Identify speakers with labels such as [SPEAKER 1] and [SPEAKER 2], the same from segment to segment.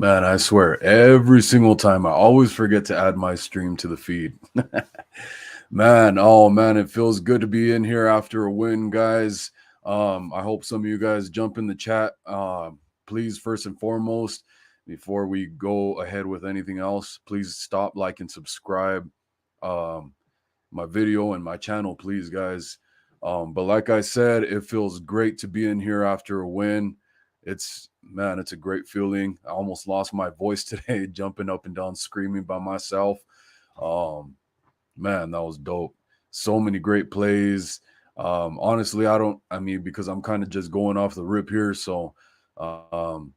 [SPEAKER 1] Man, I swear, every single time I always forget to add my stream to the feed. Man, oh man, it feels good to be in here after a win, guys. I hope some of you guys jump in the chat. Please, first and foremost, before we go ahead with anything else, please stop, like, and subscribe um, my video and my channel, please, guys. But like I said, it feels great to be in here after a win. It's a great feeling. I almost lost my voice today, jumping up and down, screaming by myself. Um, Man, that was dope. So many great plays. Honestly, because I'm kind of just going off the rip here. So, um,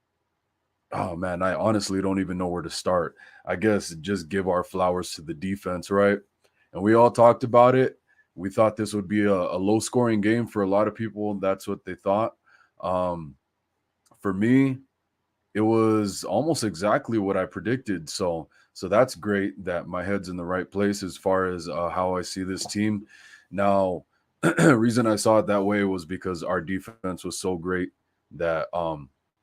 [SPEAKER 1] oh man, I honestly don't even know where to start. I guess just give our flowers to the defense, right? And we all talked about it. We thought this would be a low scoring game for a lot of people. That's what they thought. Um, for me, it was almost exactly what I predicted. So that's great that my head's in the right place as far as how I see this team. Now, reason I saw it that way was because our defense was so great that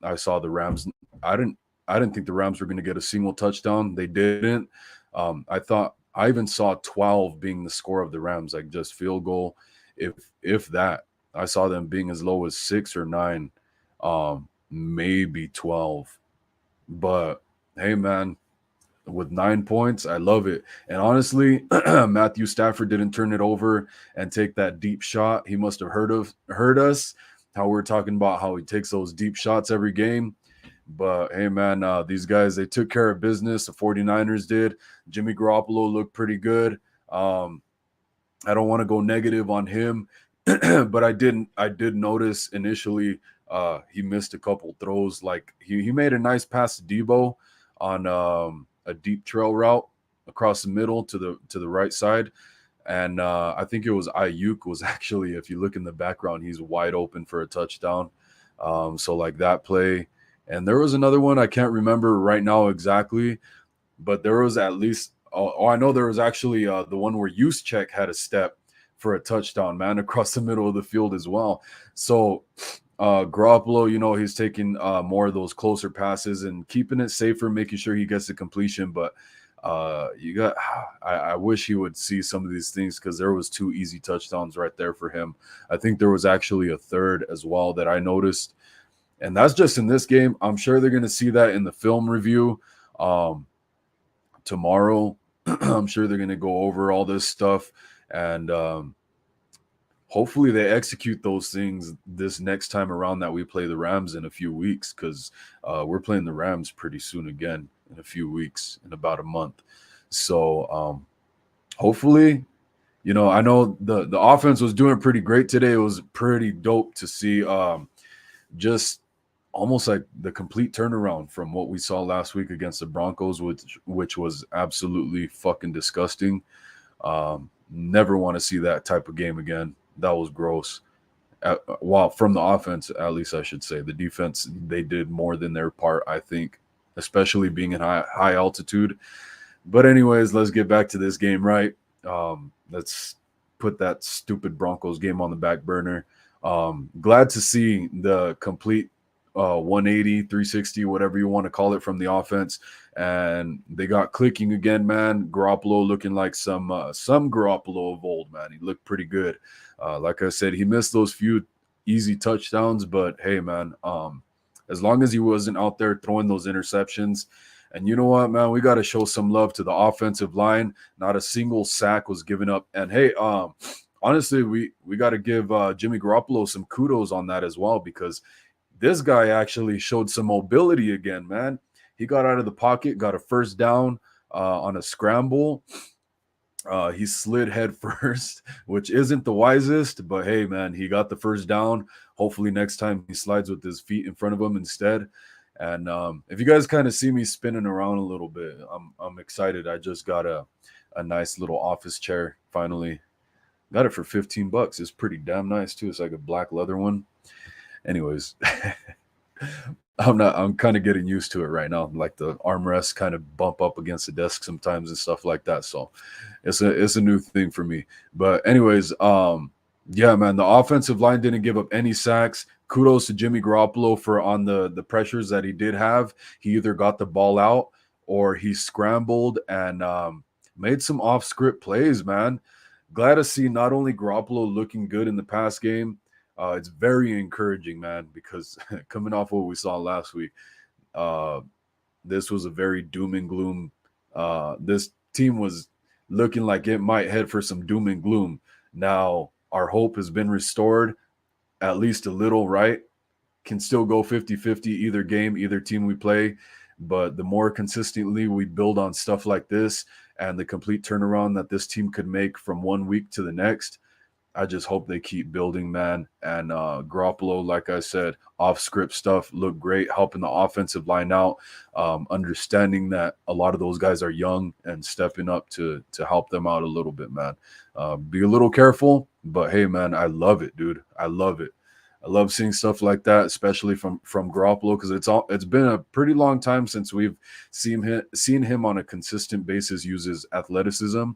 [SPEAKER 1] I saw the Rams. I didn't I didn't think the Rams were going to get a single touchdown. They didn't. I even saw 12 being the score of the Rams, like just field goal, if that. I saw them being as low as 6 or 9, maybe 12. But hey, man, with 9 points, I love it. And honestly, Matthew Stafford didn't turn it over and take that deep shot. He must have heard us. How we're talking about how he takes those deep shots every game. But hey, man, these guys, they took care of business. The 49ers did. Jimmy Garoppolo looked pretty good. Um, I don't want to go negative on him, but I did notice initially he missed a couple throws. Like he made a nice pass to Debo on a deep trail route across the middle to the right side. And I think it was Ayuk was actually, if you look in the background, he's wide open for a touchdown. So like that play. And there was another one I can't remember right now exactly, but there was at least I know there was actually the one where Juszczyk had a step for a touchdown, man, across the middle of the field as well. So Garoppolo, he's taking more of those closer passes and keeping it safer, making sure he gets the completion. But you got, I wish he would see some of these things because there was 2 easy touchdowns right there for him. I think there was actually a third as well that I noticed, and that's just in this game. I'm sure they're going to see that in the film review tomorrow. I'm sure they're going to go over all this stuff, and hopefully they execute those things this next time around that we play the Rams in a few weeks, because we're playing the Rams pretty soon again in a few weeks, in about a month. So hopefully, I know the offense was doing pretty great today. It was pretty dope to see just almost like the complete turnaround from what we saw last week against the Broncos, which was absolutely fucking disgusting. Never want to see that type of game again. That was gross. Well, from the offense, at least I should say. The defense, they did more than their part, I think, especially being in high altitude. But anyways, let's get back to this game, right? Let's put that stupid Broncos game on the back burner. Glad to see the complete 180, 360, whatever you want to call it, from the offense. And they got clicking again, man. Garoppolo looking like some Garoppolo of old, man. He looked pretty good. Like I said, he missed those few easy touchdowns, but hey, man, as long as he wasn't out there throwing those interceptions. And you know what, man, we got to show some love to the offensive line. Not a single sack was given up. And hey, honestly, we got to give Jimmy Garoppolo some kudos on that as well, because this guy actually showed some mobility again, man. He got out of the pocket, got a first down on a scramble. He slid head first, which isn't the wisest, but hey, man, he got the first down. Hopefully next time he slides with his feet in front of him instead. And if you guys kind of see me spinning around a little bit, I'm excited. I just got a nice little office chair finally. Got it for $15. It's pretty damn nice too. It's like a black leather one. Anyways, I'm kind of getting used to it right now. Like the armrests kind of bump up against the desk sometimes and stuff like that. So it's a new thing for me. But anyways, Yeah, man. The offensive line didn't give up any sacks. Kudos to Jimmy Garoppolo for on the pressures that he did have. He either got the ball out or he scrambled and made some off script plays, man. Glad to see not only Garoppolo looking good in the pass game, it's very encouraging, man, because coming off what we saw last week, uh, this was a very doom and gloom. This team was looking like it might head for some doom and gloom. Now, our hope has been restored, at least a little, right? Can still go 50-50 either game, either team we play. But the more consistently we build on stuff like this and the complete turnaround that this team could make from one week to the next, I just hope they keep building, man. And Garoppolo, like I said, off script stuff looked great, helping the offensive line out, understanding that a lot of those guys are young and stepping up to help them out a little bit, man. Be a little careful, but hey, man, I love it, dude. I love it. I love seeing stuff like that, especially from Garoppolo, because it's been a pretty long time since we've seen him on a consistent basis use his athleticism.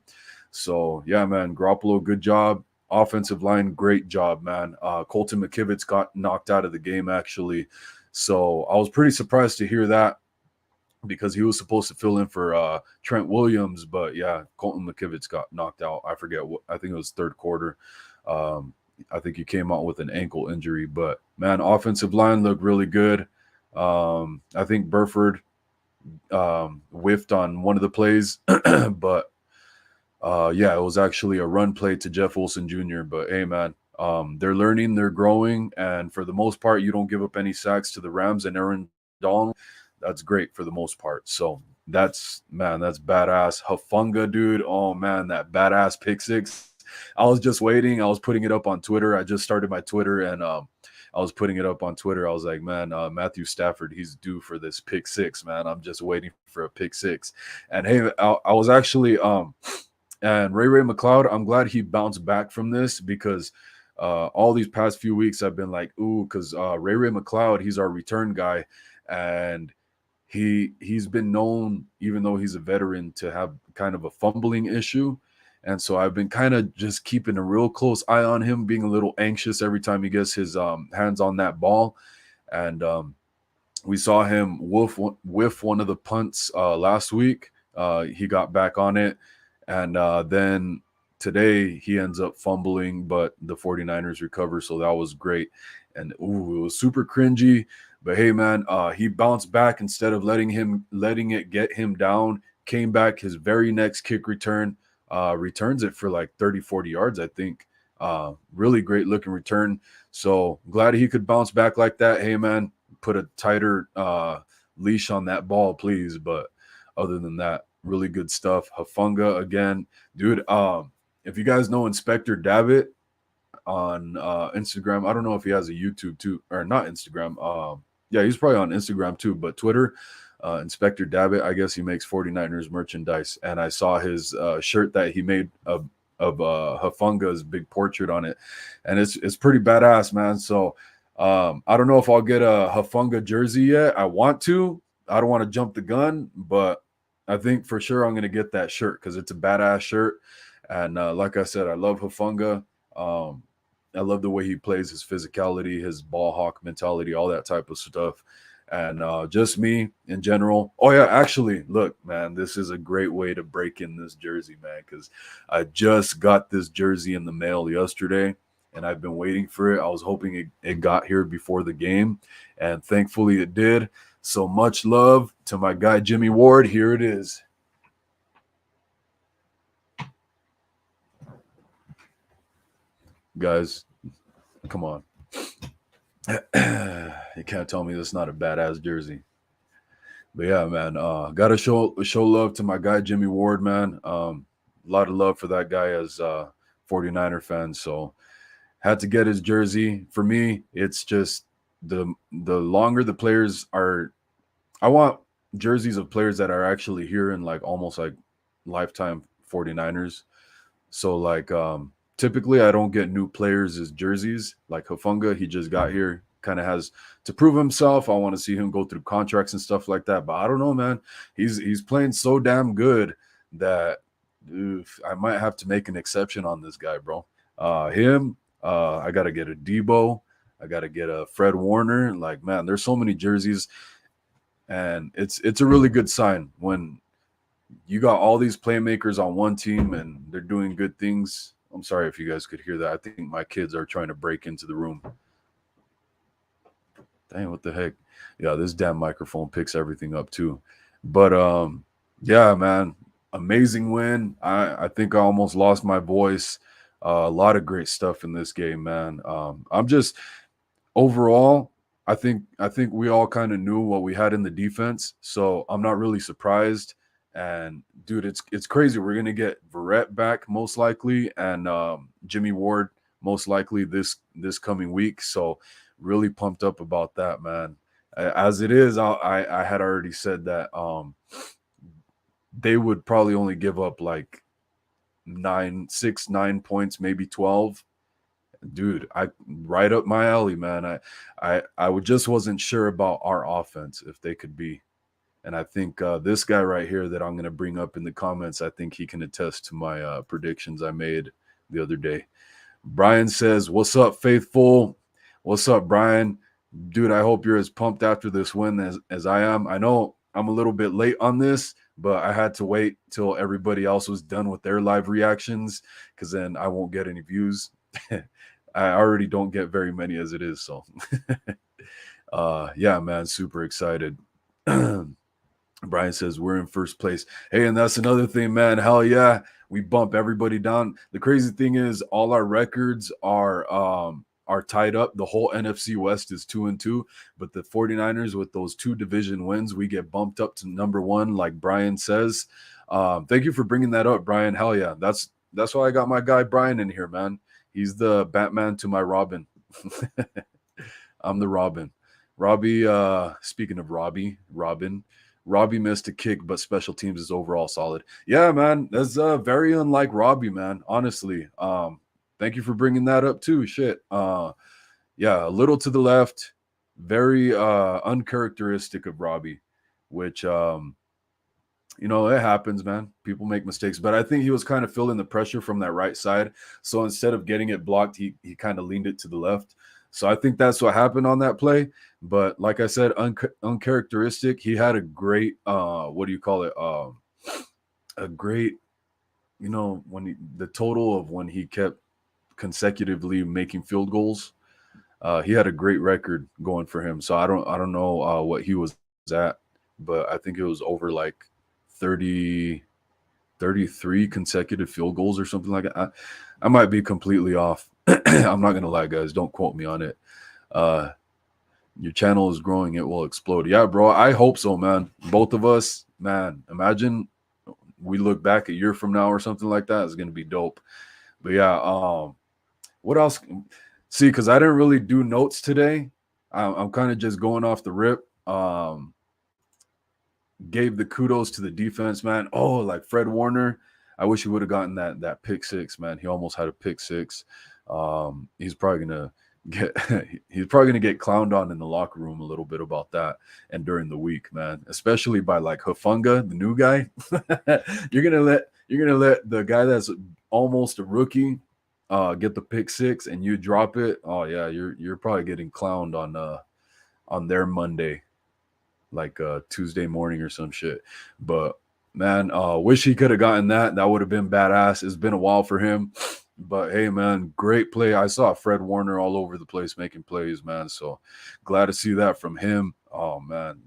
[SPEAKER 1] So yeah, man, Garoppolo, good job. Offensive line, great job, man. Colton McKivitz got knocked out of the game actually, so I was pretty surprised to hear that because he was supposed to fill in for Trent Williams, but yeah, Colton McKivitz got knocked out. I forget what. I think it was third quarter. Um, I think he came out with an ankle injury, but man, offensive line looked really good. I think Burford whiffed on one of the plays, but yeah, it was actually a run play to Jeff Wilson Jr. But hey, man, they're learning, they're growing, and for the most part, you don't give up any sacks to the Rams and Aaron Donald. That's great for the most part. So that's man, that's badass. Hafunga, dude. Oh man, that badass pick six. I was just waiting. I was putting it up on Twitter. I just started my Twitter and I was putting it up on Twitter. I was like, man, Matthew Stafford, he's due for this pick six, man. I'm just waiting for a pick six. And hey, I was actually and Ray McLeod, I'm glad he bounced back from this because all these past few weeks I've been like, ooh, because Ray McLeod, he's our return guy, and he's been known, even though he's a veteran, to have kind of a fumbling issue. And so I've been kind of just keeping a real close eye on him, being a little anxious every time he gets his hands on that ball. And we saw him whiff one of the punts last week. He got back on it. And then today he ends up fumbling, but the 49ers recover. So that was great. And ooh, it was super cringy. But hey, man, he bounced back instead of letting it get him down. Came back his very next kick return, returns it for like 30, 40 yards, I think. Really great looking return. So glad he could bounce back like that. Hey, man, put a tighter leash on that ball, please. But other than that, really good stuff. Hafunga again, dude. If you guys know Inspector Dabbit on Instagram, I don't know if he has a YouTube too, or not Instagram. Yeah, he's probably on Instagram too, but Twitter, Inspector Dabbit, I guess he makes 49ers merchandise. And I saw his shirt that he made of Hafunga's big portrait on it. And it's pretty badass, man. So I don't know if I'll get a Hafunga jersey yet. I want to. I don't want to jump the gun, but I think for sure I'm going to get that shirt because it's a badass shirt. And like I said, I love Hafunga. I love the way he plays, his physicality, his ball hawk mentality, all that type of stuff. And just me in general. Oh, yeah, actually, look, man, this is a great way to break in this jersey, man, because I just got this jersey in the mail yesterday, and I've been waiting for it. I was hoping it got here before the game, and thankfully it did. So much love to my guy, Jimmy Ward. Here it is. Guys, come on. You can't tell me that's not a badass jersey. But yeah, man, gotta show love to my guy Jimmy Ward, man. A lot of love for that guy as 49er fan. So had to get his jersey. For me, it's just the longer the players are, I want jerseys of players that are actually here in like almost like lifetime 49ers. So like typically I don't get new players as jerseys. Like Hafunga, he just got here, kind of has to prove himself. I want to see him go through contracts and stuff like that. But I don't know, man. He's playing so damn good that I might have to make an exception on this guy, bro. Him, I got to get a Debo. I got to get a Fred Warner. Like, man, there's so many jerseys, and it's a really good sign when you got all these playmakers on one team and they're doing good things. I'm sorry if you guys could hear that. I think my kids are trying to break into the room. Dang, what the heck? Yeah, this damn microphone picks everything up too. But yeah, man, amazing win. I think I almost lost my voice. A lot of great stuff in this game, man. I'm just overall, I think we all kind of knew what we had in the defense, so I'm not really surprised. And dude, it's crazy. We're gonna get Verrett back most likely, and Jimmy Ward most likely this coming week. So really pumped up about that, man. As it is, I had already said that they would probably only give up like 9 points, maybe 12. Dude, I right up my alley, man. I would just wasn't sure about our offense if they could be. And I think this guy right here that I'm going to bring up in the comments, I think he can attest to my predictions I made the other day. Brian says, "What's up, faithful? What's up, Brian? Dude, I hope you're as pumped after this win as I am. I know I'm a little bit late on this, but I had to wait till everybody else was done with their live reactions because then I won't get any views. I already don't get very many as it is. So, yeah, man, super excited." Brian says we're in first place. Hey, and that's another thing, man. Hell yeah, we bump everybody down. The crazy thing is, all our records are tied up. The whole NFC West is 2-2, but the 49ers with those 2 division wins, we get bumped up to number 1, like Brian says. Thank you for bringing that up, Brian. Hell yeah, that's why I got my guy Brian in here, man. He's the Batman to my Robin. I'm the Robin. Robbie, speaking of Robin, Robbie missed a kick, but special teams is overall solid. Yeah, man, that's very unlike Robbie, man. Honestly, thank you for bringing that up too. Shit, yeah, a little to the left, very uncharacteristic of Robbie, which it happens, man. People make mistakes, but I think he was kind of feeling the pressure from that right side. So instead of getting it blocked, he kind of leaned it to the left. So I think that's what happened on that play. But like I said, uncharacteristic. He had a great, what do you call it? A great, the total of when he kept consecutively making field goals. He had a great record going for him. So I don't know what he was at, but I think it was over like 30, 33 consecutive field goals or something like that. I might be completely off. I'm not gonna lie, guys. Don't quote me on it. Your channel is growing; it will explode. Yeah, bro. I hope so, man. Both of us, man. Imagine we look back a year from now or something like that. It's gonna be dope. But yeah, what else? See, because I didn't really do notes today. I'm kind of just going off the rip. Gave the kudos to the defense, man. Oh, like Fred Warner. I wish he would have gotten that pick six, man. He almost had a pick six. He's probably gonna get clowned on in the locker room a little bit about that and during the week, man. Especially by like Hufanga, the new guy. you're gonna let the guy that's almost a rookie get the pick six and you drop it. Oh yeah, you're probably getting clowned on their Monday, like Tuesday morning or some shit. But man, wish he could have gotten that. That would have been badass. It's been a while for him. But hey, man, great play. I saw Fred Warner all over the place making plays, man. So glad to see that from him. Oh man,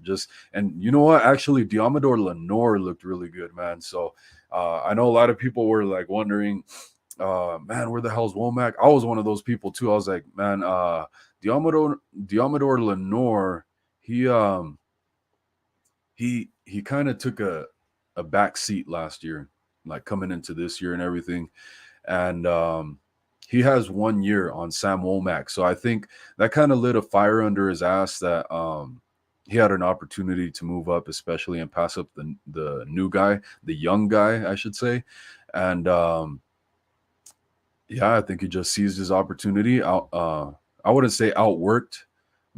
[SPEAKER 1] and you know what? Actually, Diamador Lenore looked really good, man. So I know a lot of people were like wondering, man, where the hell's Womack? I was one of those people too. I was like, man, Diamador Lenore, he kind of took a back seat last year, like coming into this year and everything. And he has 1 year on Sam Womack. So I think that kind of lit a fire under his ass that he had an opportunity to move up, especially and pass up the new guy, the young guy, I should say. And yeah, I think he just seized his opportunity. I wouldn't say outworked,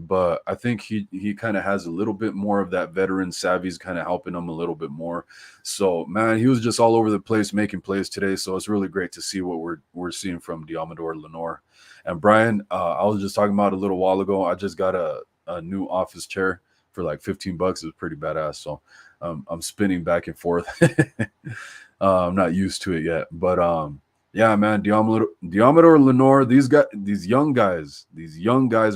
[SPEAKER 1] but I think he kind of has a little bit more of that veteran savvy's kind of helping him a little bit more. So man, he was just all over the place making plays today. So it's really great to see what we're seeing from Diamador Lenore. And Brian, I was just talking about a little while ago. I just got a new office chair for like 15 bucks. It was pretty badass. So I'm spinning back and forth. I'm not used to it yet, but yeah, man, Diamador Lenore, these young guys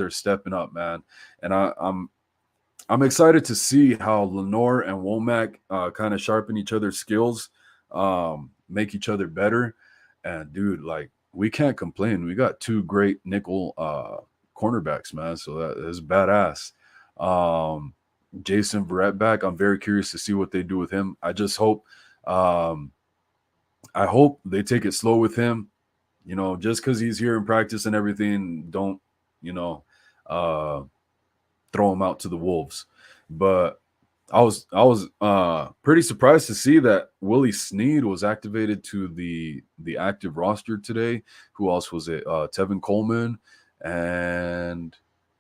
[SPEAKER 1] are stepping up, man, and I'm excited to see how Lenore and Womack kind of sharpen each other's skills, make each other better, and dude, like we can't complain. We got two great nickel cornerbacks, man, so that is badass. Um, Jason Verrett back. I'm very curious to see what they do with him. Um, I hope they take it slow with him. You know, just because he's here in practice and everything, don't you know, uh, throw him out to the wolves. But I was pretty surprised to see that Willie Snead was activated to the active roster today. Who else was it? Tevin Coleman and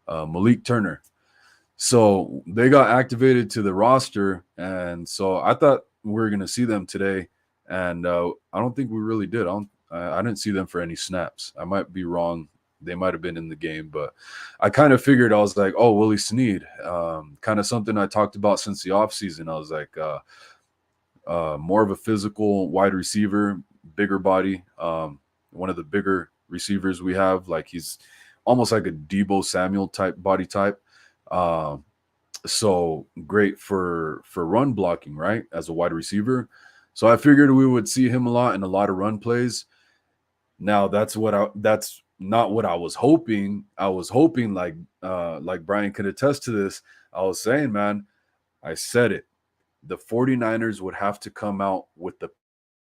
[SPEAKER 1] Malik Turner. So they got activated to the roster, and so I thought we were going to see them today, and I don't think we really did. I didn't see them for any snaps. I might be wrong. They might have been in the game, but I kind of figured. I was like, oh, Willie Snead, kind of something I talked about since the offseason. I was like, more of a physical wide receiver, bigger body, one of the bigger receivers we have. Like he's almost like a Debo Samuel type body type. Um, so great for run blocking, right? As a wide receiver. So I figured we would see him a lot in a lot of run plays. Now that's not what I was hoping. I was hoping like Brian could attest to this. I was saying, man, I said it. The 49ers would have to come out with the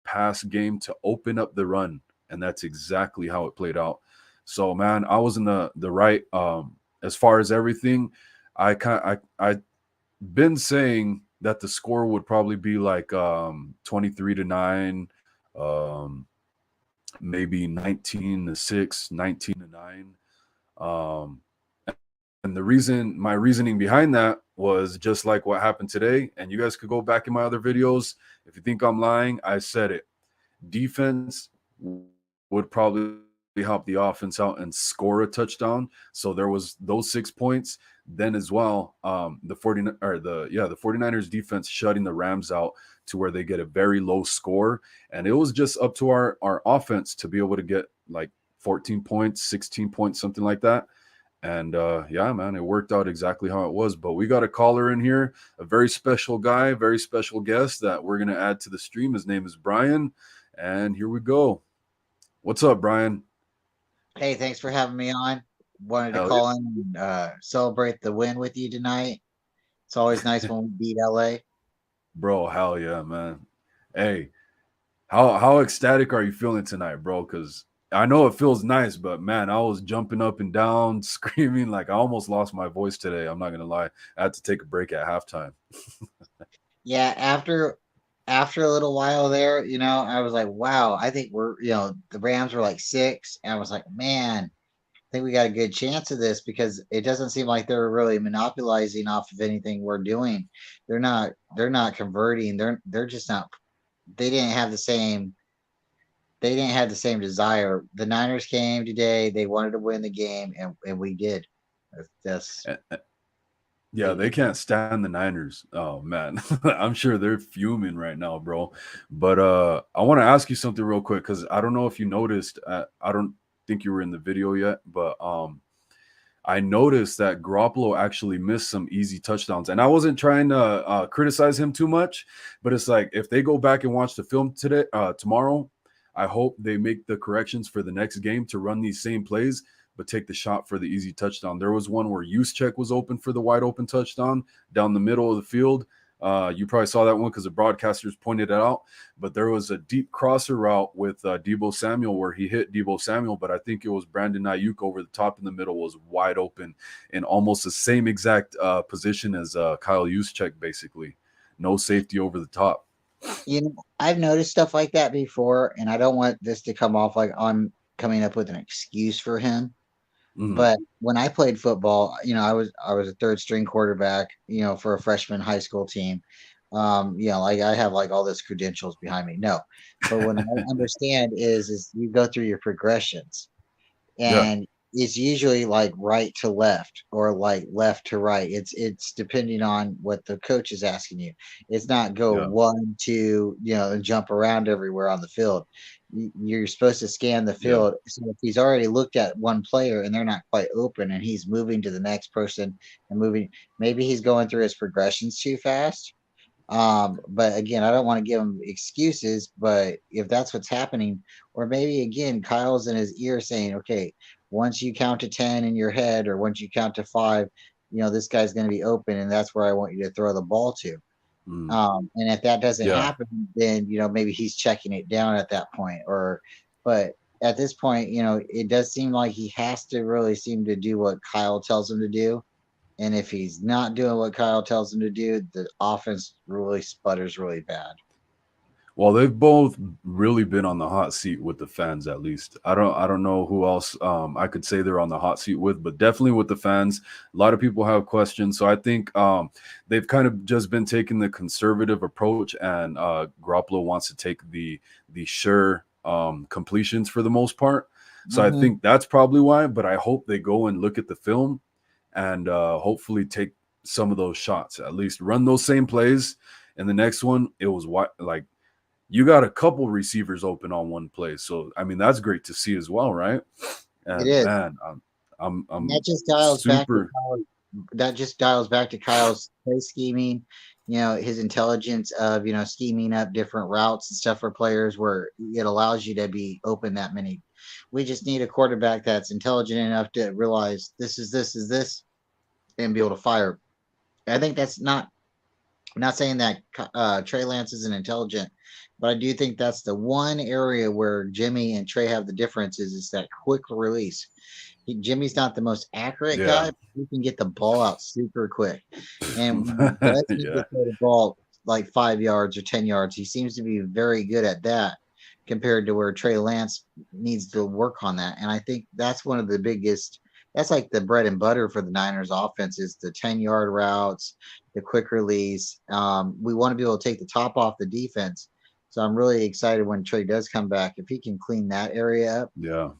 [SPEAKER 1] pass game to open up the run, and that's exactly how it played out. So man, I was in the right as far as everything. I been saying that the score would probably be like 23-9, um maybe 19-6, 19-9. Um and my reasoning behind that was just like what happened today. And you guys could go back in my other videos. If you think I'm lying, I said it. Defense would probably help the offense out and score a touchdown. So there was those 6 points. Then as well, the 49ers defense shutting the Rams out to where they get a very low score. And it was just up to our offense to be able to get like 14 points, 16 points, something like that. And yeah, man, it worked out exactly how it was. But we got a caller in here, a very special guy, very special guest that we're gonna add to the stream. His name is Brian, and here we go. What's up, Brian?
[SPEAKER 2] Hey, thanks for having me on. Wanted to
[SPEAKER 1] Hell yeah,
[SPEAKER 2] call in and celebrate the win with you tonight. It's always nice when we beat LA.
[SPEAKER 1] bro. Hell yeah, man. Hey, how ecstatic are you feeling tonight, bro? Because I know it feels nice, but man, I was jumping up and down, screaming like I almost lost my voice today. I'm not gonna lie. I had to take a break at halftime.
[SPEAKER 2] Yeah, after a little while there, I was like, wow, I think the Rams were like six, and I was like, man, I think we got a good chance of this because it doesn't seem like they're really monopolizing off of anything we're doing. They're not converting. They're just not. They didn't have the same they didn't have the same desire. The Niners came today. They wanted to win the game, and we did. That's
[SPEAKER 1] Yeah,
[SPEAKER 2] they,
[SPEAKER 1] they can't stand the Niners. Oh man, I'm sure they're fuming right now, bro. But I want to ask you something real quick because I don't know if you noticed. I don't think you were in the video yet, but I noticed that Garoppolo actually missed some easy touchdowns, and I wasn't trying to criticize him too much, but it's like if they go back and watch the film tomorrow, I hope they make the corrections for the next game to run these same plays, but take the shot for the easy touchdown. There was one where Juszczyk was open for the wide open touchdown down the middle of the field. You probably saw that one because the broadcasters pointed it out. But there was a deep crosser route with Debo Samuel where he hit Debo Samuel, but I think it was Brandon Ayuk over the top in the middle was wide open in almost the same exact position as Kyle Juszczyk, basically. No safety over the top.
[SPEAKER 2] I've noticed stuff like that before, and I don't want this to come off like I'm coming up with an excuse for him.
[SPEAKER 1] Mhm.
[SPEAKER 2] But when I played football, I was a third string quarterback, for a freshman high school team. Like I have like all this credentials behind me. No, but what I understand is you go through your progressions,
[SPEAKER 1] Yeah.
[SPEAKER 2] and it's usually like right to left or like left to right. It's depending on what the coach is asking you. It's not go
[SPEAKER 1] Yeah.
[SPEAKER 2] one, two, and jump around everywhere on the field. You're supposed to scan the
[SPEAKER 1] Yeah.
[SPEAKER 2] field. So if he's already looked at one player and they're not quite open, and he's moving to the next person and moving, maybe he's going through his progressions too fast. But again, I don't want to give him excuses, but if that's what's happening, or maybe again, Kyle's in his ear saying, okay, once you count to 10 in your head, or once you count to five, this guy's going to be open, and that's where I want you to throw the ball to.
[SPEAKER 1] Mm.
[SPEAKER 2] And if that doesn't
[SPEAKER 1] Yeah.
[SPEAKER 2] happen, then, maybe he's checking it down at that point, but at this point, it does seem like he has to really seem to do what Kyle tells him to do, and if he's not doing what Kyle tells him to do, the offense really sputters really bad.
[SPEAKER 1] Well, they've both really been on the hot seat with the fans, at least. I don't know who else I could say they're on the hot seat with, but definitely with the fans. A lot of people have questions. So I think they've kind of just been taking the conservative approach, and Garoppolo wants to take the sure completions for the most part. So I
[SPEAKER 2] Hmm.
[SPEAKER 1] think that's probably why, but I hope they go and look at the film and hopefully take some of those shots, at least run those same plays. And the next one, it was like you got a couple receivers open on one play. So I mean that's great to see as well, right?
[SPEAKER 2] It
[SPEAKER 1] And
[SPEAKER 2] is.
[SPEAKER 1] man,
[SPEAKER 2] And
[SPEAKER 1] I'm super
[SPEAKER 2] That just dials back to Kyle's play scheming, his intelligence of, scheming up different routes and stuff for players where it allows you to be open that many. We just need a quarterback that's intelligent enough to realize this, and be able to fire. I think that's not I'm not saying that Trey Lance isn't intelligent, but I do think that's the one area where Jimmy and Trey have the differences is that quick release. Jimmy's not the most accurate guy,
[SPEAKER 1] yeah.
[SPEAKER 2] but he can get the ball out super quick. And when he does need to
[SPEAKER 1] Yeah.
[SPEAKER 2] throw the ball like 5 yards or 10 yards, he seems to be very good at that compared to where Trey Lance needs to work on that. And I think that's one of the biggest, that's like the bread and butter for the Niners offense is the 10-yard routes, the quick release. We want to be able to take the top off the defense. So I'm really excited when Trey does come back. If he can clean that area up,
[SPEAKER 1] Yeah.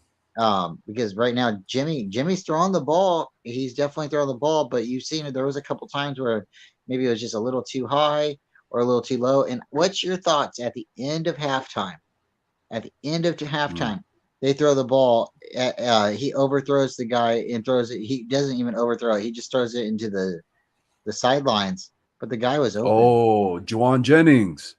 [SPEAKER 2] because right now Jimmy's throwing the ball. He's definitely throwing the ball, but you've seen it. There was a couple times where maybe it was just a little too high or a little too low. And what's your thoughts at the end of halftime? At the end of
[SPEAKER 1] Mm.
[SPEAKER 2] halftime, they throw the ball. He overthrows the guy and throws it. He doesn't even overthrow it. He just throws it into the sidelines. But the guy was open.
[SPEAKER 1] Oh, Juwan Jennings.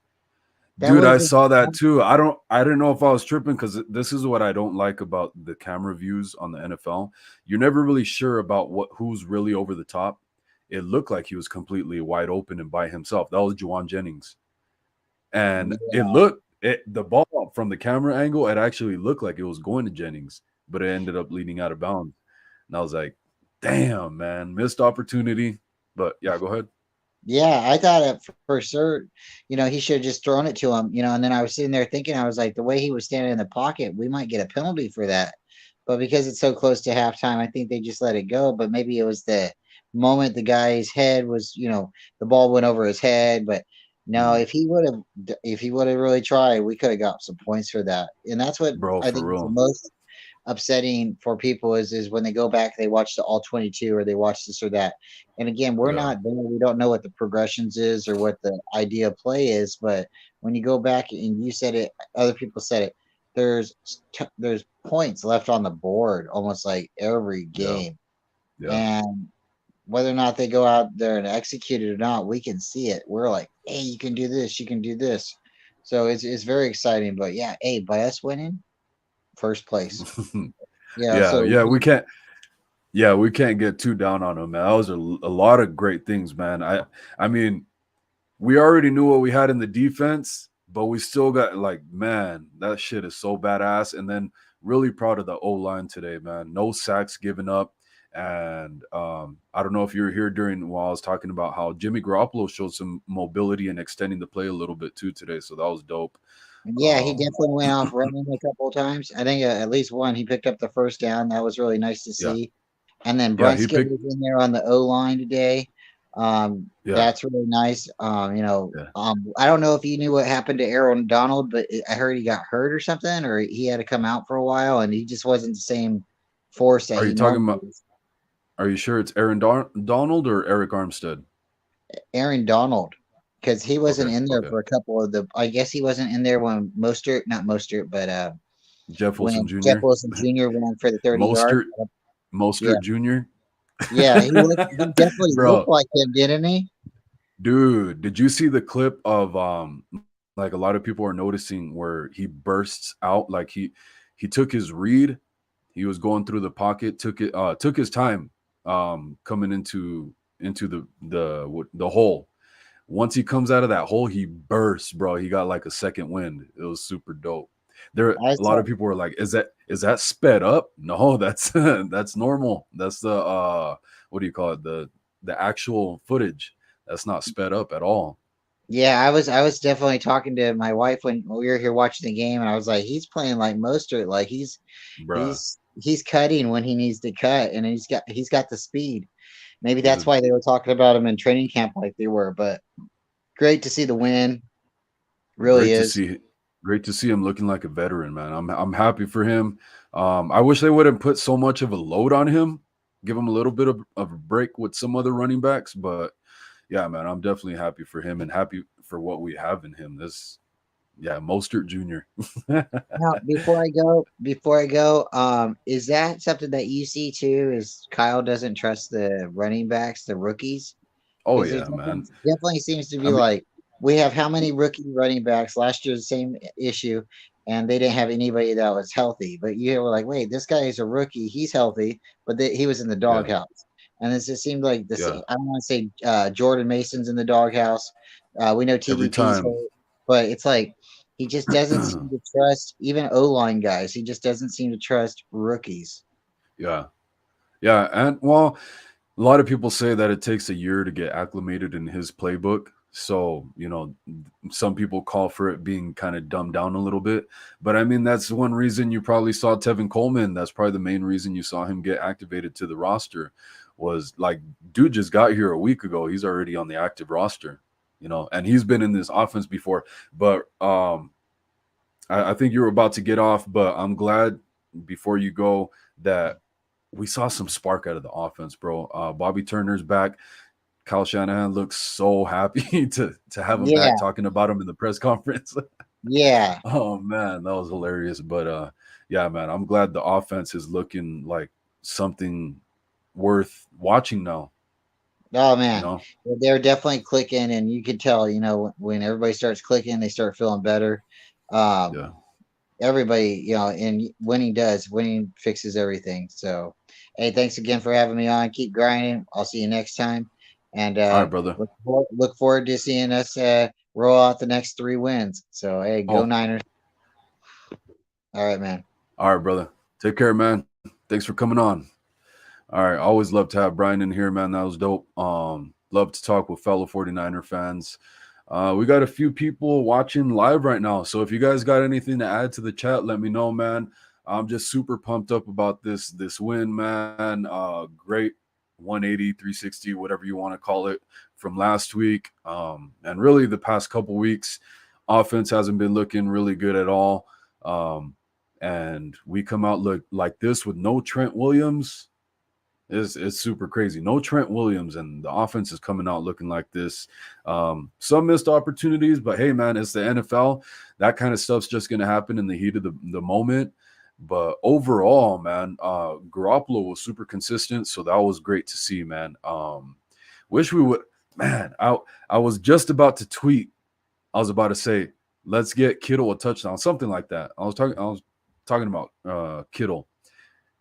[SPEAKER 2] That
[SPEAKER 1] Dude,
[SPEAKER 2] would have
[SPEAKER 1] I
[SPEAKER 2] been.
[SPEAKER 1] saw that too. I didn't know if I was tripping because this is what I don't like about the camera views on the NFL. You're never really sure about who's really over the top. It looked like he was completely wide open and by himself. That was Juwan Jennings. And the ball from the camera angle, it actually looked like it was going to Jennings, but it ended up leading out of bounds. And I was like, damn, man, missed opportunity. But yeah, go ahead.
[SPEAKER 2] Yeah, I thought at for sure, he should have just thrown it to him, and then I was sitting there thinking, I was like, the way he was standing in the pocket, we might get a penalty for that. But because it's so close to halftime, I think they just let it go. But maybe it was the moment the guy's head was, the ball went over his head. But no,
[SPEAKER 1] Mm,
[SPEAKER 2] if he would have really tried, we could have got some points for that. And that's what
[SPEAKER 1] bro,
[SPEAKER 2] I
[SPEAKER 1] for
[SPEAKER 2] think is the
[SPEAKER 1] real.
[SPEAKER 2] most upsetting for people is when they go back, they watch the all 22 or they watch this or that. And again, we're
[SPEAKER 1] Yeah,
[SPEAKER 2] not there. We don't know what the progressions is or what the idea of play is. But when you go back and you said it, other people said it, there's there's points left on the board almost like every
[SPEAKER 1] yeah,
[SPEAKER 2] game.
[SPEAKER 1] yeah.
[SPEAKER 2] And whether or not they go out there and execute it or not, we can see it. We're like, hey, you can do this, you can do this. So it's very exciting. But yeah, hey, by us winning, first place. Yeah,
[SPEAKER 1] Yeah,
[SPEAKER 2] so
[SPEAKER 1] yeah, we can't get too down on him, man. That was a lot of great things, man. I mean, we already knew what we had in the defense, but we still got like, man, that shit is so badass. And then really proud of the O line today, man. No sacks given up. And I don't know if you were here during while I was talking about how Jimmy Garoppolo showed some mobility and extending the play a little bit too today. So that was dope.
[SPEAKER 2] Yeah, he definitely went off running a couple of times. I think at least one he picked up the first down. That was really nice to
[SPEAKER 1] Yeah,
[SPEAKER 2] see. And then
[SPEAKER 1] yeah, he
[SPEAKER 2] Brunskill
[SPEAKER 1] picked.
[SPEAKER 2] was in there on the O line today.
[SPEAKER 1] Yeah,
[SPEAKER 2] That's really nice.
[SPEAKER 1] yeah.
[SPEAKER 2] I don't know if you knew what happened to Aaron Donald, but I heard he got hurt or something, or he had to come out for a while, and he just wasn't the same force that
[SPEAKER 1] Are
[SPEAKER 2] he
[SPEAKER 1] you talking
[SPEAKER 2] normally
[SPEAKER 1] about?
[SPEAKER 2] is.
[SPEAKER 1] Are you sure it's Aaron Donald or Eric Armstead?
[SPEAKER 2] Aaron Donald, because he wasn't
[SPEAKER 1] Okay,
[SPEAKER 2] in there
[SPEAKER 1] okay.
[SPEAKER 2] for a couple of the. I guess he wasn't in there when Mostert, not Mostert, but
[SPEAKER 1] Jeff Wilson
[SPEAKER 2] when Jeff
[SPEAKER 1] Jr.
[SPEAKER 2] Wilson Jr. went for the 30 yard.
[SPEAKER 1] Mostert
[SPEAKER 2] Yeah,
[SPEAKER 1] Mostert Jr.
[SPEAKER 2] yeah, he definitely looked
[SPEAKER 1] Bro,
[SPEAKER 2] like him, didn't he?
[SPEAKER 1] dude, did you see the clip of like a lot of people are noticing where he bursts out like he took his read, he was going through the pocket, took his time coming into the hole. Once he comes out of that hole, he bursts, bro. He got like a second wind. It was super dope. There,
[SPEAKER 2] I
[SPEAKER 1] a lot
[SPEAKER 2] saw.
[SPEAKER 1] of people were like, "Is that sped up?" No, that's that's normal. That's the what do you call it? The actual footage. That's not sped up at all,
[SPEAKER 2] Yeah, I was definitely talking to my wife when we were here watching the game, and I was like, he's playing like Mostert, like
[SPEAKER 1] bruh.
[SPEAKER 2] he's cutting when he needs to cut, and he's got the speed. Maybe
[SPEAKER 1] He's
[SPEAKER 2] that's
[SPEAKER 1] a
[SPEAKER 2] why they were talking about him in training camp like they were. But great to see the win, really
[SPEAKER 1] great to
[SPEAKER 2] is.
[SPEAKER 1] see. Great to see him looking like a veteran, man. I'm happy for him. I wish they wouldn't put so much of a load on him. Give him a little bit of a break with some other running backs, but yeah, man, I'm definitely happy for him and happy for what we have in him. This, yeah, Mostert Jr.
[SPEAKER 2] Now, before I go, is that something that you see too? Is Kyle doesn't trust the running backs, the rookies?
[SPEAKER 1] Oh
[SPEAKER 2] Because there
[SPEAKER 1] yeah,
[SPEAKER 2] definitely,
[SPEAKER 1] man.
[SPEAKER 2] definitely seems to
[SPEAKER 1] I
[SPEAKER 2] be
[SPEAKER 1] mean,
[SPEAKER 2] like we have how many rookie running backs last year, the same issue, and they didn't have anybody that was healthy. But you were like, wait, this guy is a rookie, he's healthy, but he was in the
[SPEAKER 1] yeah,
[SPEAKER 2] doghouse. And it just seemed like the
[SPEAKER 1] yeah.
[SPEAKER 2] same. I don't want to say Jordan Mason's in the doghouse. We know
[SPEAKER 1] Every
[SPEAKER 2] TDP's
[SPEAKER 1] time,
[SPEAKER 2] hurt, but it's like he just doesn't seem to trust even O line guys. He just doesn't seem to trust rookies.
[SPEAKER 1] yeah, yeah, and well, a lot of people say that it takes a year to get acclimated in his playbook. So, some people call for it being kind of dumbed down a little bit. But I mean, that's one reason you probably saw Tevin Coleman. That's probably the main reason you saw him get activated to the roster was like, dude just got here a week ago. He's already on the active roster, and he's been in this offense before. But I think you were about to get off, but I'm glad before you go that we saw some spark out of the offense, bro. Bobby Turner's back. Kyle Shanahan looks so happy to have him back
[SPEAKER 2] Yeah,
[SPEAKER 1] talking about him in the press conference.
[SPEAKER 2] yeah.
[SPEAKER 1] Oh man, that was hilarious. But yeah, man, I'm glad the offense is looking like something worth watching now.
[SPEAKER 2] Oh
[SPEAKER 1] You
[SPEAKER 2] man,
[SPEAKER 1] know?
[SPEAKER 2] they're definitely clicking, and you can tell, when everybody starts clicking, they start feeling better. Um,
[SPEAKER 1] Yeah.
[SPEAKER 2] Everybody, and winning fixes everything. So, hey, thanks again for having me on. Keep grinding. I'll see you next time, and
[SPEAKER 1] All right, brother.
[SPEAKER 2] look forward to seeing us roll out the next 3 wins. So, hey, go
[SPEAKER 1] Oh,
[SPEAKER 2] Niners! All right, man.
[SPEAKER 1] all right, brother. Take care, man. Thanks for coming on. All right. Always love to have Brian in here, man. That was dope. Love to talk with fellow 49er fans. We got a few people watching live right now. So if you guys got anything to add to the chat, let me know, man. I'm just super pumped up about this win, man. Great 180, 360, whatever you want to call it, from last week. And really the past couple weeks, offense hasn't been looking really good at all. And we come out look like this with no Trent Williams. It's super crazy. No Trent Williams, and the offense is coming out looking like this. Some missed opportunities, but hey, man, it's the NFL. That kind of stuff's just going to happen in the heat of the moment. But overall, man, Garoppolo was super consistent, so that was great to see, man. Wish we would, man. I was just about to tweet. I was about to say, let's get Kittle a touchdown, something like that. I was talking about Kittle,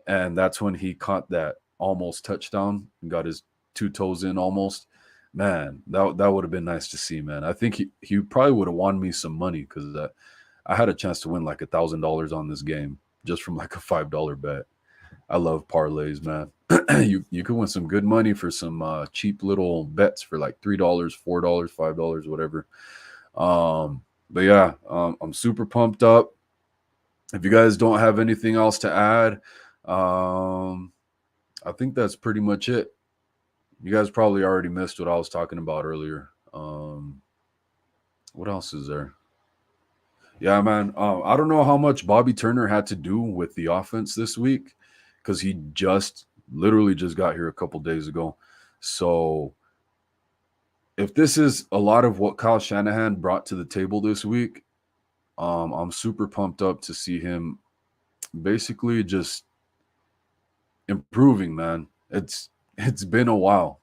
[SPEAKER 1] and that's when he caught that almost touchdown and got his two toes in almost. Man, that would have been nice to see, man. I think he probably would have won me some money because I had a chance to win like $1,000 on this game just from like a $5 bet. I love parlays, man. You could win some good money for some cheap little bets for like $3, $4, $5, whatever. But yeah, I'm super pumped up. If you guys don't have anything else to add, um, I think that's pretty much it. You guys probably already missed what I was talking about earlier. What else is there? Yeah, man. I don't know how much Bobby Turner had to do with the offense this week because he just literally just got here a couple days ago. So if this is a lot of what Kyle Shanahan brought to the table this week, I'm super pumped up to see him basically just improving, man. It's been a while.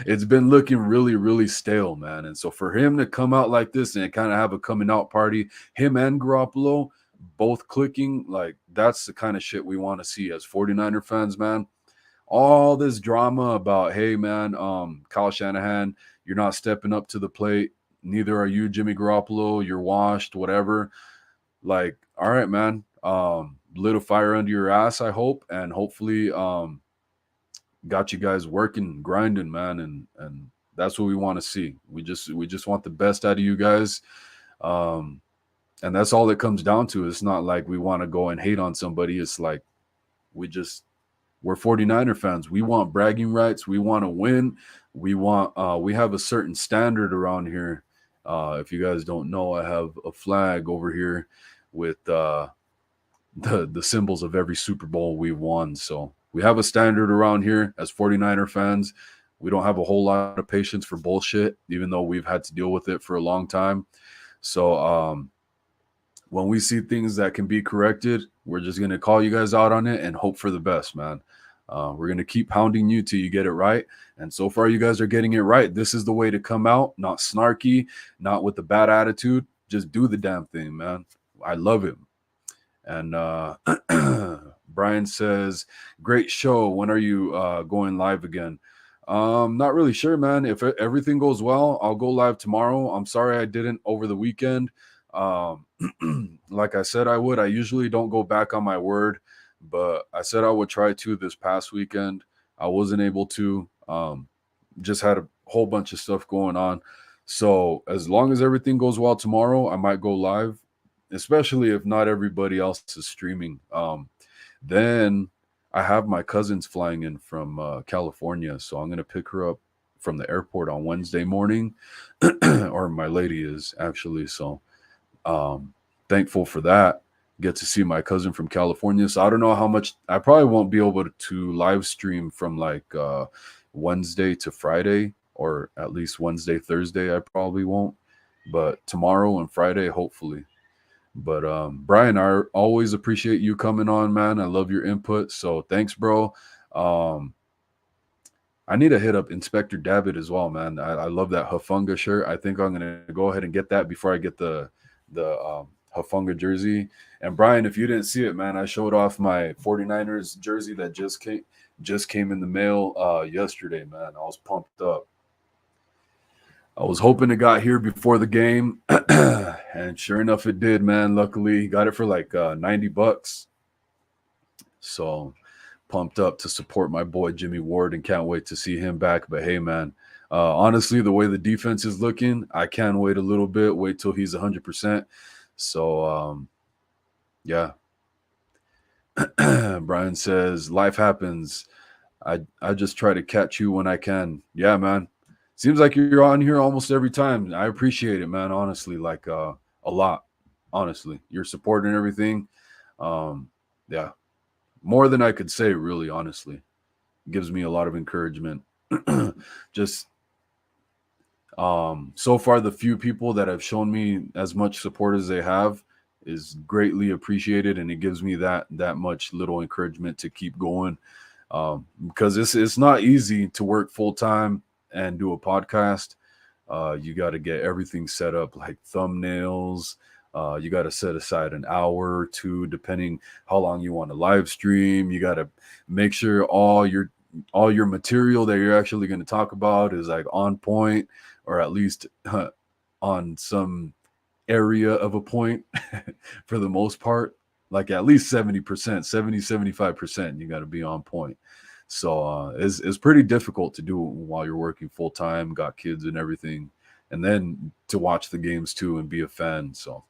[SPEAKER 1] It's been looking really, really stale, man. And so for him to come out like this and kind of have a coming out party, him and Garoppolo both clicking, like that's the kind of shit we want to see as 49er fans, man. All this drama about, hey man, Kyle Shanahan, you're not stepping up to the plate. Neither are you, Jimmy Garoppolo. You're washed, whatever. Like, all right, man. Lit a fire under your ass, I hope, and hopefully got you guys working, grinding, man, and that's what we want to see. We just want the best out of you guys. Um and that's all it comes down to. It's not like we want to go and hate on somebody. It's like we just we're 49er fans. We want bragging rights. We want to win. We have a certain standard around here. If you guys don't know, I have a flag over here with the symbols of every Super Bowl we've won. So we have a standard around here as 49er fans. We don't have a whole lot of patience for bullshit, even though we've had to deal with it for a long time. So when we see things that can be corrected, we're just going to call you guys out on it and hope for the best, man. We're going to keep pounding you till you get it right. And so far, you guys are getting it right. This is the way to come out, not snarky, not with a bad attitude. Just do the damn thing, man. I love it. And Brian says, great show. When are you going live again? Not really sure, man. If everything goes well, I'll go live tomorrow. I'm sorry I didn't over the weekend. Um, like I said, I would. I usually don't go back on my word, but I said I would try to this past weekend. I wasn't able to. Just had a whole bunch of stuff going on. So as long as everything goes well tomorrow, I might go live, especially if not everybody else is streaming. Then I have my cousins flying in from California, so I'm gonna pick her up from the airport on Wednesday morning, or my lady is actually. So um, thankful for that. Get to see my cousin from California. So I don't know how much. I probably won't be able to live stream from like Wednesday to Friday, or at least Wednesday, Thursday. I probably won't, but tomorrow and Friday, hopefully. But Brian, I always appreciate you coming on, man. I love your input. So thanks, bro. Um, I need to hit up Inspector Dabbit as well, man. I love that Hafunga shirt. I think I'm gonna go ahead and get that before I get the Hafunga jersey. And Brian, if you didn't see it, man, I showed off my 49ers jersey that just came in the mail yesterday, man. I was pumped up. I was hoping it got here before the game, and sure enough, it did, man. Luckily, got it for like $90. So pumped up to support my boy Jimmy Ward and can't wait to see him back. But hey, man, honestly, the way the defense is looking, I can wait a little bit, wait till he's 100%. So, yeah. Brian says, life happens. I just try to catch you when I can. Yeah, man. Seems like you're on here almost every time. I appreciate it, man. Honestly, like a lot. Honestly, your support and everything. Yeah, more than I could say. Really, honestly, gives me a lot of encouragement. Just so far, the few people that have shown me as much support as they have is greatly appreciated, and it gives me that much little encouragement to keep going. Because it's not easy to work full time and do a podcast. You got to get everything set up, like thumbnails. You got to set aside an hour or two, depending how long you want to live stream. You got to make sure all your material that you're actually going to talk about is like on point, or at least on some area of a point for the most part, like at least 70%, 75%, you got to be on point. So it's pretty difficult to do while you're working full time, got kids and everything. and then to watch the games too and be a fan. So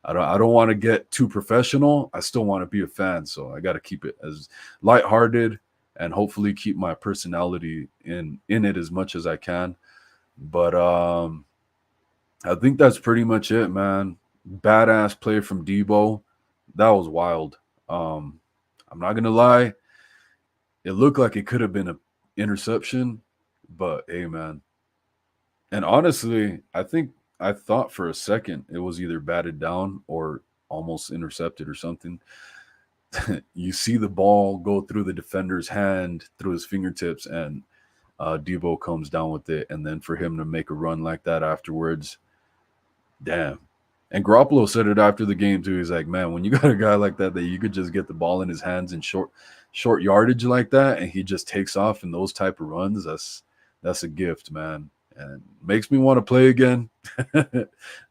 [SPEAKER 1] I don't want to get too professional. I still want to be a fan, so I got to keep it as lighthearted and hopefully keep my personality in it as much as I can. But I think that's pretty much it, man. Badass play from Debo. That was wild. Um, I'm not gonna lie, it looked like it could have been an interception, but hey, man. And honestly, I thought for a second it was either batted down or almost intercepted or something. You see the ball go through the defender's hand, through his fingertips, and Debo comes down with it. And then for him to make a run like that afterwards, damn. And Garoppolo said it after the game too. He's like, "Man, when you got a guy like that that you could just get the ball in his hands in short yardage like that, and he just takes off in those type of runs, that's a gift, man. And makes me want to play again.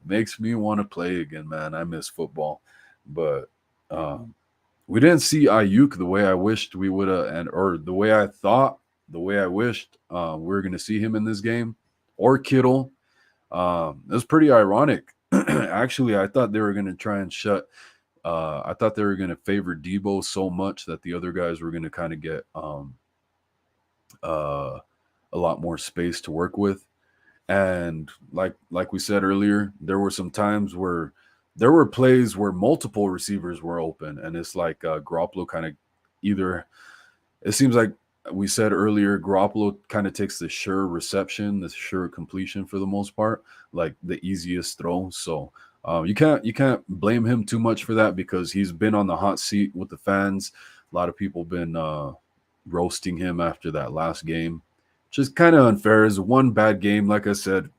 [SPEAKER 1] Makes me want to play again, man. I miss football, but um, we didn't see Ayuk the way I wished we would have, and or the way I thought, the way I wished we were going to see him in this game, or Kittle. It was pretty ironic. Actually, I thought they were going to try and shut. I thought they were going to favor Debo so much that the other guys were going to kind of get uh, a lot more space to work with. And like we said earlier, there were some times where there were plays where multiple receivers were open, and it's like Garoppolo kind of either. It seems like we said earlier, Garoppolo kind of takes the sure reception, the sure completion for the most part, like the easiest throw. So you can't blame him too much for that because he's been on the hot seat with the fans. A lot of people been roasting him after that last game, which is kind of unfair. Is one bad game, like I said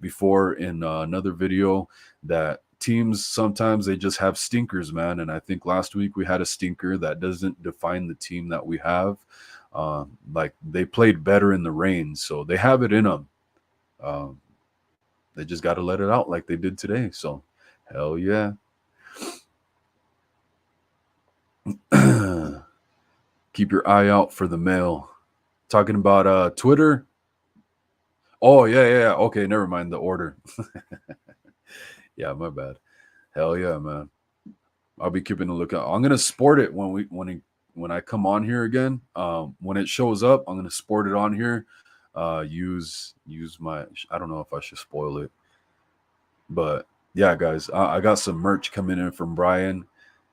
[SPEAKER 1] before in another video, that teams sometimes they just have stinkers, man. And I think last week we had a stinker that doesn't define the team that we have. Like they played better in the rain, so they have it in them. Um, they just got to let it out like they did today. So, hell yeah. Keep your eye out for the mail. Talking about Twitter. Oh yeah. Okay, never mind the order. Yeah, my bad. Hell yeah, man. I'll be keeping a lookout. I'm gonna sport it when I come on here again. When it shows up, I'm gonna sport it on here. Use my. I don't know if I should spoil it, but yeah, guys, I got some merch coming in from Brian.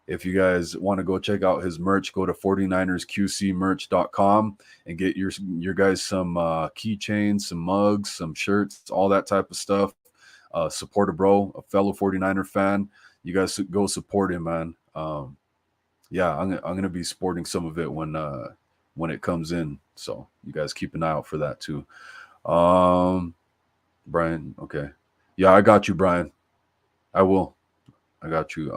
[SPEAKER 1] If you guys want to go check out his merch, go to 49ersqcmerch.com and get your guys some keychains, some mugs, some shirts, all that type of stuff. Support a bro, a fellow 49er fan. You guys go support him, man. Yeah, I'm gonna be sporting some of it when it comes in. So you guys keep an eye out for that too. Brian, okay. Yeah, I got you, Brian. I will. I got you.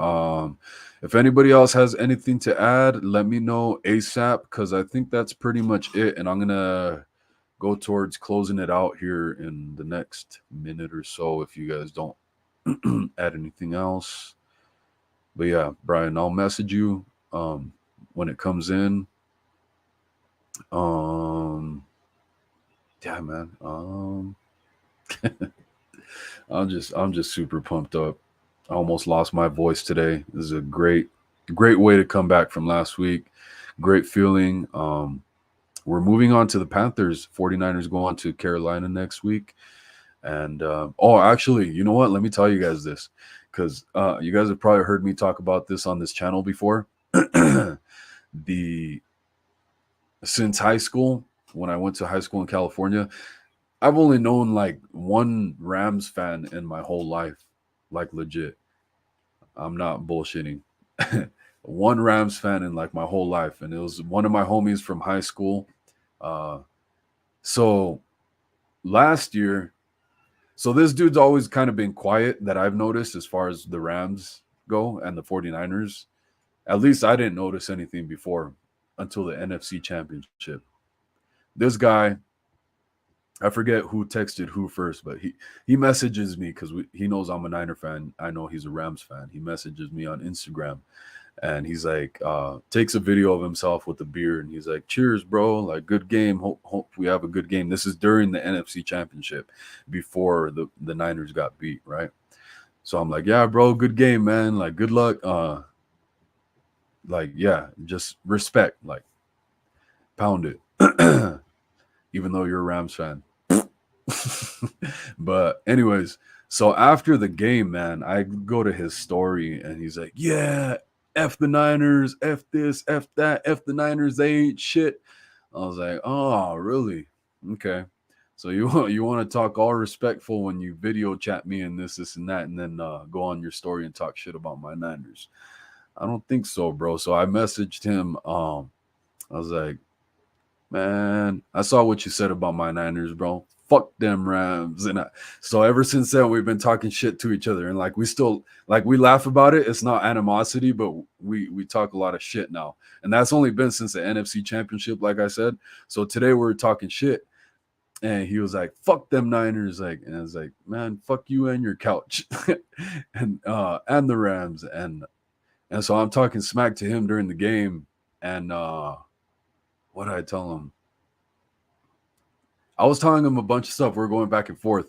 [SPEAKER 1] If anybody else has anything to add, let me know ASAP because I think that's pretty much it. And I'm gonna go towards closing it out here in the next minute or so if you guys don't add anything else. But yeah, Brian, I'll message you when it comes in. Um yeah, man. I'm just super pumped up. I almost lost my voice today. This is a great way to come back from last week. Great feeling. We're moving on to the Panthers. 49ers go on to Carolina next week. And actually, you know what? Let me tell you guys this because you guys have probably heard me talk about this on this channel before. the Since high school, when I went to high school in California, I've only known like one Rams fan in my whole life, like legit. I'm not bullshitting. One Rams fan in like my whole life, and it was one of my homies from high school. Uh, so last year, so this dude's always kind of been quiet that I've noticed as far as the Rams go and the 49ers. At least I didn't notice anything before until the NFC Championship. This guy, I forget who texted who first, but he messages me because he knows I'm a Niner fan. I know he's a Rams fan. He messages me on Instagram, and he's like, takes a video of himself with the beer, and he's like, "Cheers, bro! Like, good game. Hope we have a good game." This is during the NFC Championship, before the Niners got beat, right? So I'm like, "Yeah, bro, good game, man. Like, good luck. Like, yeah, just respect. Like, pound it." Even though you're a Rams fan. But anyways, so after the game, man, I go to his story and he's like, "Yeah, F the Niners, F this, F that, F the Niners, they ain't shit." I was like, "Oh, really? Okay." So you want to talk all respectful when you video chat me and this and that, and then go on your story and talk shit about my Niners? I don't think so, bro. So I messaged him. I was like, "Man, I saw what you said about my Niners, bro. Fuck them Rams." And so ever since then, we've been talking shit to each other, and like we still like we laugh about it. It's not animosity, but we talk a lot of shit now, and that's only been since the NFC Championship, like I said. So today we're talking shit, and he was like, "Fuck them Niners," like, and I was like, "Man, fuck you and your couch," and the Rams, and so I'm talking smack to him during the game, and what did I tell him? I was telling him a bunch of stuff. We're going back and forth.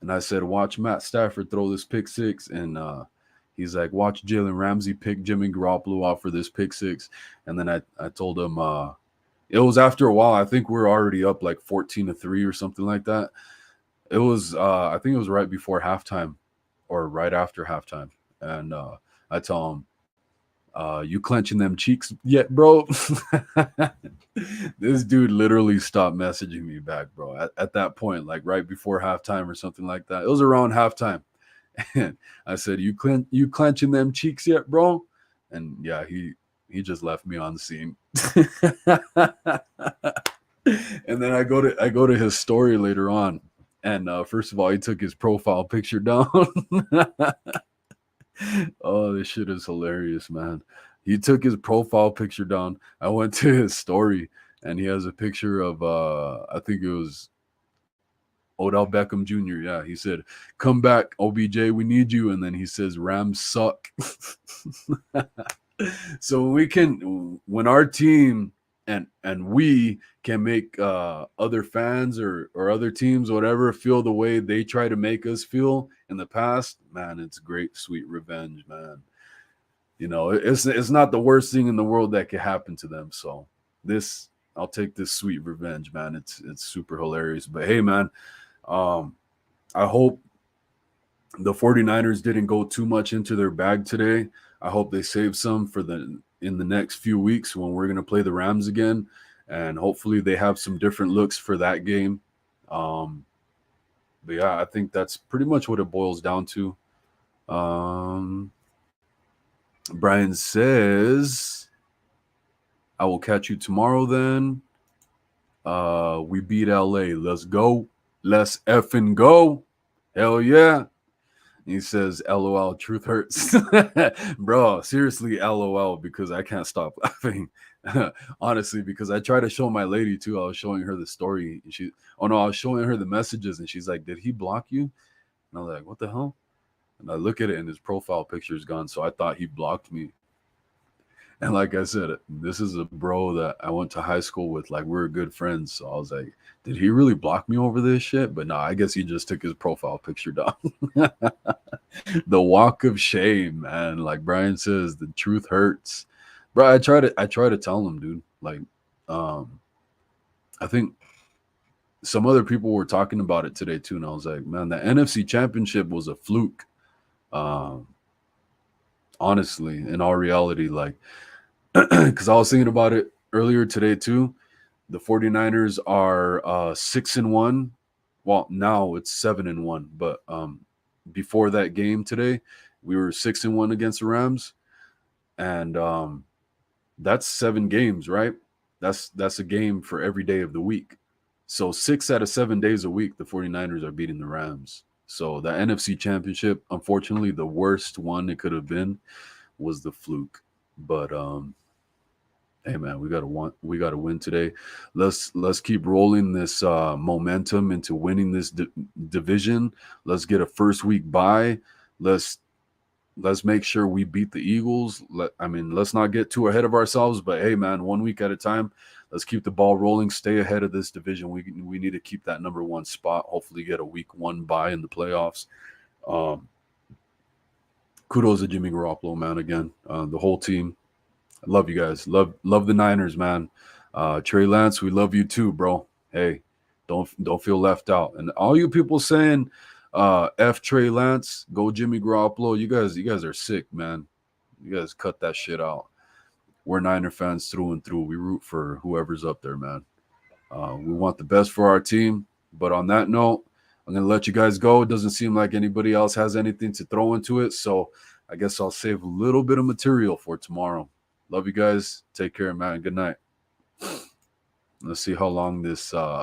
[SPEAKER 1] And I said, "Watch Matt Stafford throw this pick six." And he's like, "Watch Jalen Ramsey pick Jimmy Garoppolo off for this pick six." And then I told him it was after a while. I think we are already up like 14-3 or something like that. It was I think it was right before halftime or right after halftime. And I tell him, "You clenching them cheeks yet, bro?" This dude literally stopped messaging me back, bro. At that point, like right before halftime or something like that. It was around halftime. And I said, you clenching them cheeks yet, bro?" And yeah, he just left me on the scene. And then I go to his story later on. And first of all, he took his profile picture down. Oh, this shit is hilarious, man. He took his profile picture down. I went to his story and he has a picture of I think it was Odell Beckham Jr. Yeah, he said, "Come back, OBJ, we need you." And then he says, "Rams suck." So when our team and we can make other fans or other teams, whatever, feel the way they try to make us feel in the past, man, it's great, sweet revenge, man. It's not the worst thing in the world that could happen to them. So this I'll take this sweet revenge, man. It's super hilarious. But hey, man, um, I hope the 49ers didn't go too much into their bag today. I hope they save some for the in the next few weeks when we're gonna play the Rams again, and hopefully they have some different looks for that game. Um, but yeah, I think that's pretty much what it boils down to. Um, Brian says, "I will catch you tomorrow then. We beat LA. Let's go. Let's effing go. Hell yeah." He says, "LOL, truth hurts." Bro, seriously, LOL, because I can't stop laughing. Honestly, because I try to show my lady too. I was showing her the story. And oh no, I was showing her the messages and she's like, "Did he block you?" And I was like, "What the hell?" And I look at it and his profile picture is gone. So I thought he blocked me. And like I said, this is a bro that I went to high school with. Like, we're good friends. So I was like, did he really block me over this shit? But nah, I guess he just took his profile picture down. The walk of shame, man. Like Brian says, the truth hurts. Bro, I try to tell him, dude. Like, um, I think some other people were talking about it today too. And I was like, man, the NFC championship was a fluke. Um, honestly, in all reality, like, because I was thinking about it earlier today too. The 49ers are 6-1. Well, now it's 7-1, but before that game today, we were 6-1 against the Rams, and that's 7 games, right? That's a game for every day of the week. So 6 out of 7 days a week, the 49ers are beating the Rams. So the NFC Championship, unfortunately, the worst one it could have been was the fluke. But hey man, we got to win today. Let's keep rolling this momentum into winning this division. Let's get a first week bye. Let's let's make sure we beat the Eagles. Let's not get too ahead of ourselves, but hey, man, 1 week at a time. Let's keep the ball rolling. Stay ahead of this division. We need to keep that number one spot. Hopefully, get a week one bye in the playoffs. Um, Kudos to Jimmy Garoppolo, man. Again, the whole team. I love you guys. Love the Niners, man. Trey Lance, we love you too, bro. Hey, don't feel left out. And all you people saying, F Trey Lance, go Jimmy Garoppolo. You guys are sick, man. You guys cut that shit out. We're Niner fans through and through. We root for whoever's up there, man. We want the best for our team. But on that note, I'm going to let you guys go. It doesn't seem like anybody else has anything to throw into it. So I guess I'll save a little bit of material for tomorrow. Love you guys. Take care, man. Good night. Let's see how long this